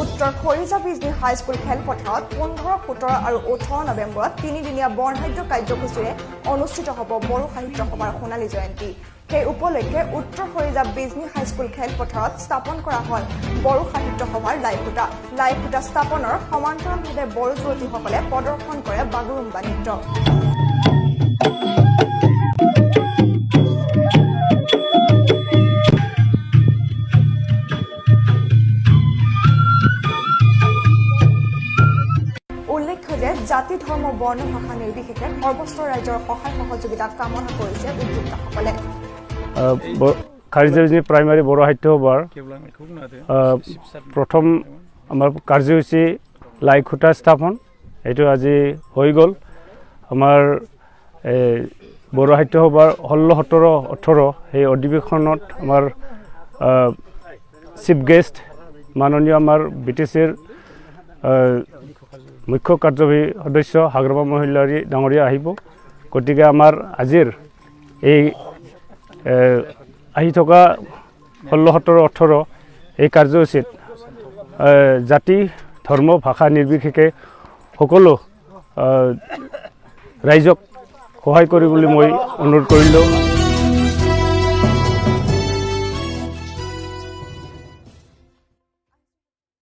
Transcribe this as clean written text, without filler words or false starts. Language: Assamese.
উত্তৰ খৰিজা বিজনী হাইস্কুল খেলপথাৰত 15, 17 আৰু 18 নৱেম্বৰত 3দিনীয়া বৰ্ণাঢ্য কাৰ্যসূচীৰে অনুষ্ঠিত হ'ব বড়ো সাহিত্য সভাৰ সোণালী জয়ন্তী। সেই উপলক্ষে উত্তৰ খৰিজা বিজনী হাইস্কুল খেলপথাৰত স্থাপন কৰা হ'ল বড়ো সাহিত্য সভাৰ লাইখুঁটা। লাইখুঁটা স্থাপনৰ সমান্তৰালভাৱে বড়ো যুৱতীসকলে প্ৰদৰ্শন কৰে বাগুৰুম্বা নৃত্য। উল্লেখ্য যে জাতি ধৰ্ম বৰ্ণ ভাষা নিৰ্বিশেষে সৰ্বস্ত ৰাইজৰ সহায় সহযোগিতা কামনা কৰিছে উদ্যোক্তাসকলে। খাৰিজা প্ৰাইমাৰী বড়ো সাহিত্য সভাৰ প্ৰথম আমাৰ কাৰ্যসূচী লাইখুঁটা স্থাপন এইটো আজি হৈ গ'ল। আমাৰ বড়ো সাহিত্য সভাৰ 16, 17, 18 সেই অধিৱেশনত আমাৰ চিফ গেষ্ট মাননীয় আমাৰ BTCৰ মুখ্য কাৰ্যবাহী সদস্য হাগ্ৰামা মহিলাৰী ডাঙৰীয়া আহিব। গতিকে আমাৰ আজিৰ এই আহি থকা 16, 17, 18 এই কাৰ্যসূচীত জাতি ধৰ্ম ভাষা নিৰ্বিশেষে সকলো ৰাইজক সহায় কৰিবলৈ মই অনুৰোধ কৰিলোঁ।